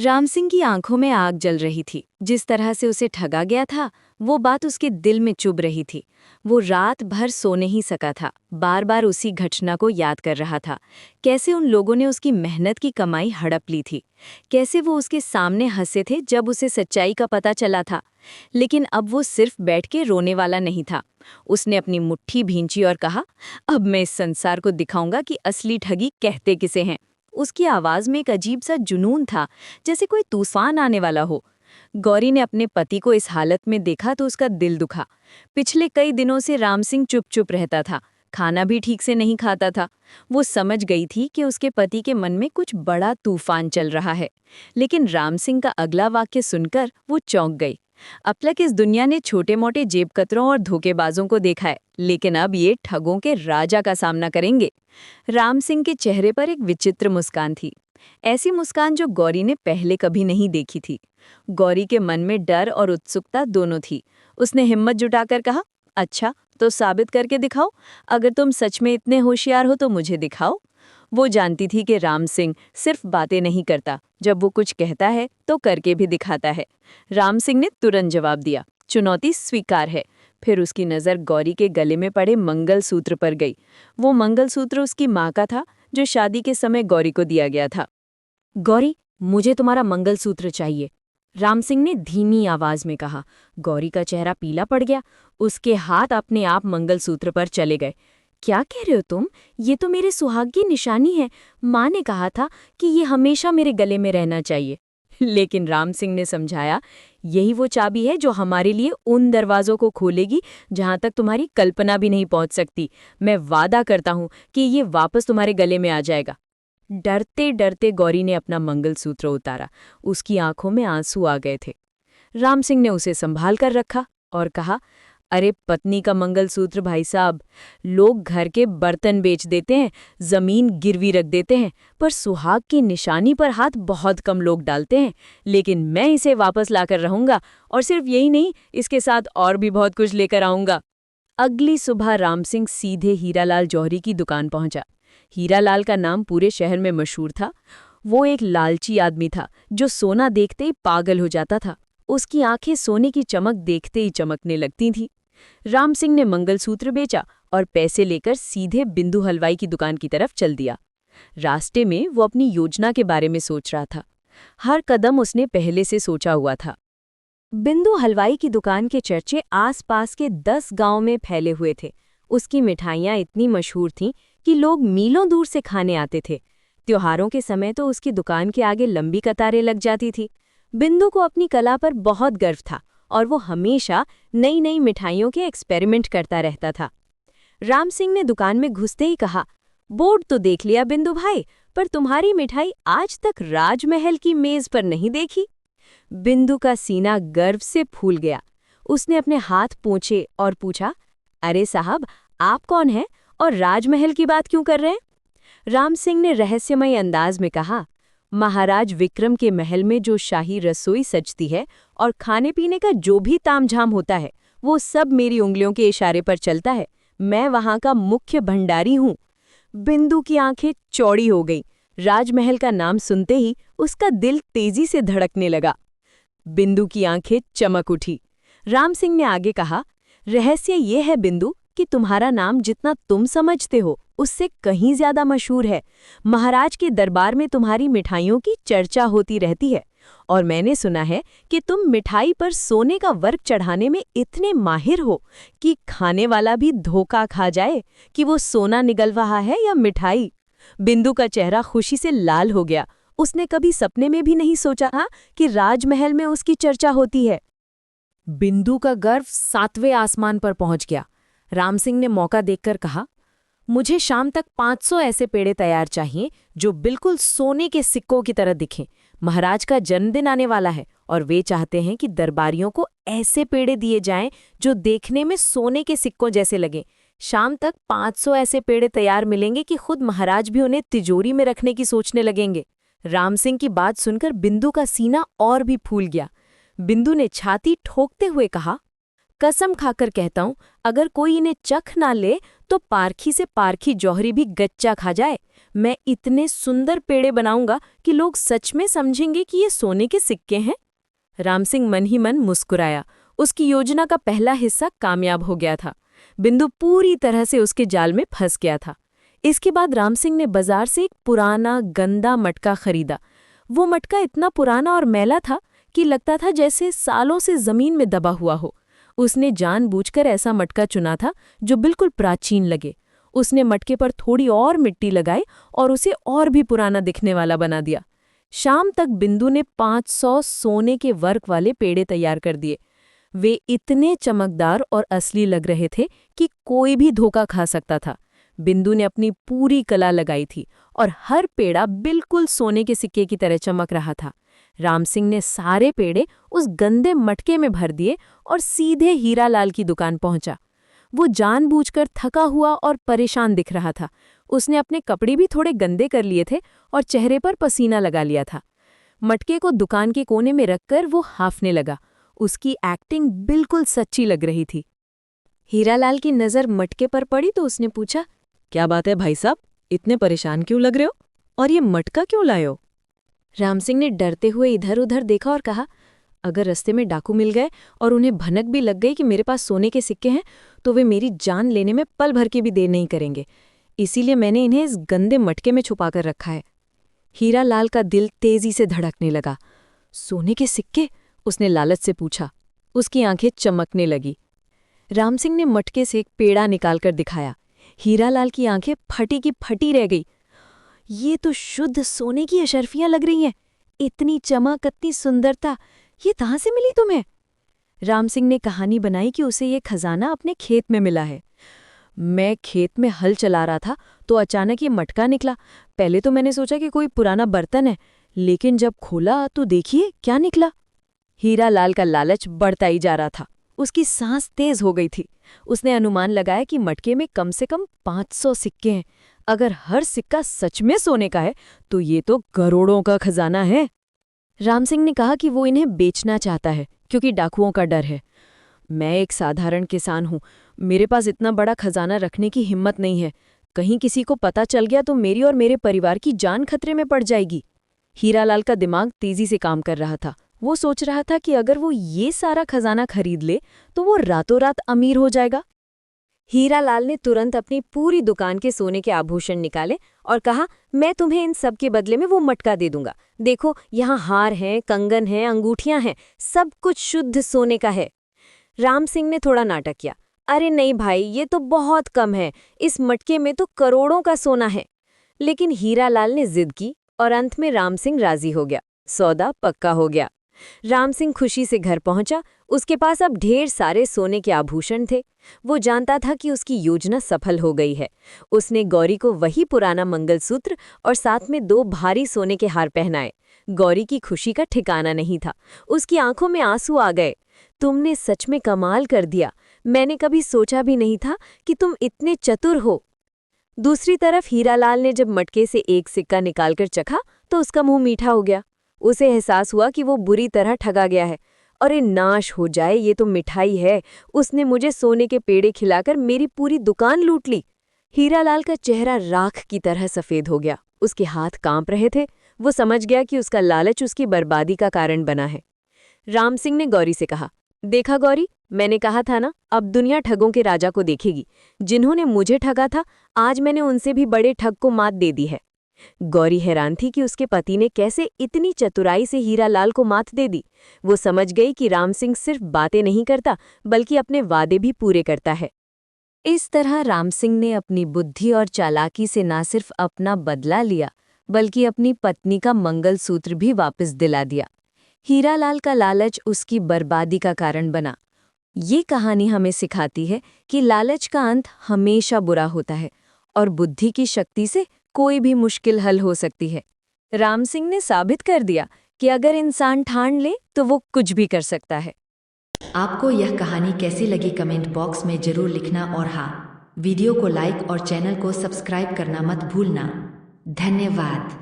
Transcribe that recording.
राम सिंह की आंखों में आग जल रही थी। जिस तरह से उसे ठगा गया था, वो बात उसके दिल में चुभ रही थी। वो रात भर सो नहीं सका था, बार बार उसी घटना को याद कर रहा था। कैसे उन लोगों ने उसकी मेहनत की कमाई हड़प ली थी, कैसे वो उसके सामने हंसे थे जब उसे सच्चाई का पता चला था। लेकिन अब वो सिर्फ बैठ के रोने वाला नहीं था। उसने अपनी मुट्ठी भींची और कहा, अब मैं इस संसार को दिखाऊंगा कि असली ठगी कहते किसे हैं। उसकी आवाज में एक अजीब सा जुनून था, जैसे कोई तूफान आने वाला हो। गौरी ने अपने पति को इस हालत में देखा तो उसका दिल दुखा। पिछले कई दिनों से राम सिंह चुप चुप रहता था, खाना भी ठीक से नहीं खाता था। वो समझ गई थी कि उसके पति के मन में कुछ बड़ा तूफान चल रहा है। लेकिन राम सिंह का अगला वाक्य सुनकर वो चौंक गई। अब तक इस दुनिया ने छोटे मोटे जेबकतरों और धोखेबाजों को देखा है, लेकिन अब ये ठगों के राजा का सामना करेंगे। राम सिंह के चेहरे पर एक विचित्र मुस्कान थी, ऐसी मुस्कान जो गौरी ने पहले कभी नहीं देखी थी। गौरी के मन में डर और उत्सुकता दोनों थी। उसने हिम्मत जुटाकर कहा, अच्छा तो साबित करके दिखाओ। अगर तुम सच में इतने होशियार हो तो मुझे दिखाओ। वो जानती थी कि राम सिंह सिर्फ बातें नहीं करता, जब वो कुछ कहता है तो करके भी दिखाता है। राम सिंह ने तुरंत जवाब दिया, चुनौती स्वीकार है। फिर उसकी नज़र गौरी के गले में पड़े मंगलसूत्र पर गई। वो मंगलसूत्र उसकी माँ का था, जो शादी के समय गौरी को दिया गया था। गौरी, मुझे तुम्हारा मंगलसूत्र चाहिए, राम सिंह ने धीमी आवाज में कहा। गौरी का चेहरा पीला पड़ गया। उसके हाथ अपने आप मंगलसूत्र पर चले गए। क्या कह रहे हो तुम? ये तो मेरे सुहाग की निशानी है। माँ ने कहा था कि ये हमेशा मेरे गले में रहना चाहिए। लेकिन राम सिंह ने समझाया, यही वो चाबी है जो हमारे लिए उन दरवाजों को खोलेगी जहां तक तुम्हारी कल्पना भी नहीं पहुंच सकती। मैं वादा करता हूं कि ये वापस तुम्हारे गले में आ जाएगा। डरते डरते गौरी ने अपना मंगलसूत्र उतारा। उसकी आंखों में आंसू आ गए थे। राम सिंह ने उसे संभाल कर रखा और कहा, अरे पत्नी का मंगलसूत्र भाई साहब, लोग घर के बर्तन बेच देते हैं, जमीन गिरवी रख देते हैं, पर सुहाग की निशानी पर हाथ बहुत कम लोग डालते हैं। लेकिन मैं इसे वापस लाकर रहूंगा, और सिर्फ यही नहीं, इसके साथ और भी बहुत कुछ लेकर आऊंगा। अगली सुबह राम सिंह सीधे हीरालाल जौहरी की दुकान पहुंचा। हीरालाल का नाम पूरे शहर में मशहूर था। वो एक लालची आदमी था जो सोना देखते ही पागल हो जाता था। उसकी आंखें सोने की चमक देखते ही चमकने लगती थीं। राम सिंह ने मंगलसूत्र बेचा और पैसे लेकर सीधे बिंदु हलवाई की दुकान की तरफ चल दिया। रास्ते में वो अपनी योजना के बारे में सोच रहा था। हर कदम उसने पहले से सोचा हुआ था। बिंदु हलवाई की दुकान के चर्चे आसपास के 10 गांव में फैले हुए थे। उसकी मिठाइयाँ इतनी मशहूर थीं कि लोग मीलों दूर से खाने आते थे। त्योहारों के समय तो उसकी दुकान के आगे लंबी कतारें लग जाती थी। बिंदु को अपनी कला पर बहुत गर्व था और वो हमेशा नई नई मिठाइयों के एक्सपेरिमेंट करता रहता था। राम सिंह ने दुकान में घुसते ही कहा, बोर्ड तो देख लिया बिंदु भाई, पर तुम्हारी मिठाई आज तक राजमहल की मेज पर नहीं देखी। बिंदु का सीना गर्व से फूल गया। उसने अपने हाथ पोंछे और पूछा, अरे साहब, आप कौन हैं और राजमहल की बात क्यों कर रहे हैं? राम सिंह ने रहस्यमय अंदाज में कहा, महाराज विक्रम के महल में जो शाही रसोई सजती है और खाने पीने का जो भी तामझाम होता है, वो सब मेरी उंगलियों के इशारे पर चलता है। मैं वहां का मुख्य भंडारी हूँ। बिंदु की आंखें चौड़ी हो गई। राजमहल का नाम सुनते ही उसका दिल तेजी से धड़कने लगा। बिंदु की आंखें चमक उठी। राम सिंह ने आगे कहा, रहस्य ये है बिंदु कि तुम्हारा नाम जितना तुम समझते हो उससे कहीं ज्यादा मशहूर है। महाराज के दरबार में तुम्हारी मिठाइयों की चर्चा होती रहती है और मैंने सुना है कि तुम मिठाई पर सोने का वर्क चढ़ाने में इतने माहिर हो कि खाने वाला भी धोखा खा जाए कि वो सोना निगल रहा है या मिठाई। बिंदु का चेहरा खुशी से लाल हो गया। उसने कभी सपने में भी नहीं सोचा था कि राजमहल में उसकी चर्चा होती है। बिंदु का गर्व 7वें आसमान पर पहुंच गया। राम सिंह ने मौका देखकर कहा, मुझे शाम तक 500 ऐसे पेड़े तैयार चाहिए जो बिल्कुल सोने के सिक्कों की तरह दिखें। महाराज का जन्मदिन आने वाला है और वे चाहते हैं कि दरबारियों को ऐसे पेड़े दिए जाएं जो देखने में सोने के सिक्कों जैसे लगें। शाम तक 500 ऐसे पेड़े तैयार मिलेंगे कि खुद महाराज भी उन्हें तिजोरी में रखने की सोचने लगेंगे। राम सिंह की बात सुनकर बिंदु का सीना और भी फूल गया। बिंदु ने छाती ठोकते हुए कहा, कसम खाकर कहता हूं, अगर कोई इन्हें चख ना ले तो पारखी से पारखी जौहरी भी गच्चा खा जाए। मैं इतने सुंदर पेड़े बनाऊंगा कि लोग सच में समझेंगे कि ये सोने के सिक्के हैं। राम सिंह मन ही मन मुस्कुराया। उसकी योजना का पहला हिस्सा कामयाब हो गया था। बिंदु पूरी तरह से उसके जाल में फंस गया था। इसके बाद राम सिंह ने बाजार से एक पुराना गंदा मटका खरीदा। वो मटका इतना पुराना और मैला था कि लगता था जैसे सालों से जमीन में दबा हुआ हो। उसने जानबूझकर ऐसा मटका चुना था जो बिल्कुल प्राचीन लगे। उसने मटके पर थोड़ी और मिट्टी लगाई और उसे और भी पुराना दिखने वाला बना दिया। शाम तक बिंदु ने 500 सोने के वर्क वाले पेड़े तैयार कर दिए। वे इतने चमकदार और असली लग रहे थे कि कोई भी धोखा खा सकता था। बिंदु ने अपनी पूरी कला लगाई थी और हर पेड़ा बिल्कुल सोने के सिक्के की तरह चमक रहा था। राम सिंह ने सारे पेड़े उस गंदे मटके में भर दिए और सीधे हीरालाल की दुकान पहुंचा। वो जानबूझकर थका हुआ और परेशान दिख रहा था। उसने अपने कपड़े भी थोड़े गंदे कर लिए थे और चेहरे पर पसीना लगा लिया था। मटके को दुकान के कोने में रखकर वो हांफने लगा। उसकी एक्टिंग बिल्कुल सच्ची लग रही थी। हीरालाल की नज़र मटके पर पड़ी तो उसने पूछा, क्या बात है भाई साहब, इतने परेशान क्यों लग रहे हो? और ये मटका क्यों लाए हो? राम सिंह ने डरते हुए इधर उधर देखा और कहा, अगर रास्ते में डाकू मिल गए और उन्हें भनक भी लग गई कि मेरे पास सोने के सिक्के हैं तो वे मेरी जान लेने में पल भर की भी देर नहीं करेंगे। इसीलिए मैंने इन्हें इस गंदे मटके में छुपा कर रखा है। हीरालाल का दिल तेजी से धड़कने लगा। सोने के सिक्के? उसने लालच से पूछा। उसकी आंखें चमकने लगी। राम सिंह ने मटके से एक पेड़ा निकालकर दिखाया। हीरालाल की आंखें फटी की फटी रह गई। ये तो शुद्ध सोने की अशर्फियां लग रही हैं। इतनी चमक, इतनी सुंदरता, ये कहाँ से मिली तुम्हें? राम सिंह ने कहानी बनाई कि उसे ये खजाना अपने खेत में मिला है। मैं खेत में हल चला रहा था तो अचानक ये मटका निकला। पहले तो मैंने सोचा कि कोई पुराना बर्तन है, लेकिन जब खोला तो देखिए क्या निकला। हीरालाल का लालच बढ़ता ही जा रहा था। उसकी सांस तेज हो गई थी। उसने अनुमान लगाया कि मटके में कम से कम 500 सिक्के हैं। अगर हर सिक्का सच में सोने का है तो ये तो करोड़ों का खजाना है। राम सिंह ने कहा कि वो इन्हें बेचना चाहता है क्योंकि डाकुओं का डर है। मैं एक साधारण किसान हूँ, मेरे पास इतना बड़ा खजाना रखने की हिम्मत नहीं है। कहीं किसी को पता चल गया तो मेरी और मेरे परिवार की जान खतरे में पड़ जाएगी। हीरालाल का दिमाग तेजी से काम कर रहा था। वो सोच रहा था कि अगर वो ये सारा खजाना खरीद ले तो वो रातों रात अमीर हो जाएगा। हीरालाल ने तुरंत अपनी पूरी दुकान के सोने के आभूषण निकाले और कहा, मैं तुम्हें इन सब के बदले में वो मटका दे दूंगा। देखो, यहाँ हार हैं, कंगन हैं, अंगूठियां हैं, सब कुछ शुद्ध सोने का है। राम सिंह ने थोड़ा नाटक किया। अरे नहीं भाई, ये तो बहुत कम है, इस मटके में तो करोड़ों का सोना है। लेकिन हीरालाल ने जिद की और अंत में राम सिंह राजी हो गया। सौदा पक्का हो गया। राम सिंह खुशी से घर पहुंचा। उसके पास अब ढेर सारे सोने के आभूषण थे। वो जानता था कि उसकी योजना सफल हो गई है। उसने गौरी को वही पुराना मंगलसूत्र और साथ में 2 भारी सोने के हार पहनाए। गौरी की खुशी का ठिकाना नहीं था। उसकी आंखों में आंसू आ गए। तुमने सच में कमाल कर दिया। मैंने कभी सोचा भी नहीं था कि तुम इतने चतुर हो। दूसरी तरफ हीरालाल ने जब मटके से एक सिक्का निकालकर चखा तो उसका मुंह मीठा हो गया। उसे एहसास हुआ कि वो बुरी तरह ठगा गया है। अरे नाश हो जाए, ये तो मिठाई है। उसने मुझे सोने के पेड़े खिलाकर मेरी पूरी दुकान लूट ली। हीरालाल का चेहरा राख की तरह सफेद हो गया। उसके हाथ कांप रहे थे। वो समझ गया कि उसका लालच उसकी बर्बादी का कारण बना है। राम सिंह ने गौरी से कहा, देखा गौरी, मैंने कहा था ना, अब दुनिया ठगों के राजा को देखेगी। जिन्होंने मुझे ठगा था, आज मैंने उनसे भी बड़े ठग को मात दे दी है। गौरी हैरान थी कि उसके पति ने कैसे इतनी चतुराई से हीरालाल को मात दे दी। वो समझ गई कि राम सिंह सिर्फ बातें नहीं करता बल्कि अपने वादे भी पूरे करता है। इस तरह राम सिंह ने अपनी बुद्धि और चालाकी से न सिर्फ अपना बदला लिया बल्कि अपनी पत्नी का मंगलसूत्र भी वापस दिला दिया। हीरालाल का लालच उसकी बर्बादी का कारण बना। ये कहानी हमें सिखाती है कि लालच का अंत हमेशा बुरा होता है और बुद्धि की शक्ति से कोई भी मुश्किल हल हो सकती है। राम सिंह ने साबित कर दिया कि अगर इंसान ठान ले तो वो कुछ भी कर सकता है। आपको यह कहानी कैसी लगी कमेंट बॉक्स में जरूर लिखना और हाँ, वीडियो को लाइक और चैनल को सब्सक्राइब करना मत भूलना। धन्यवाद।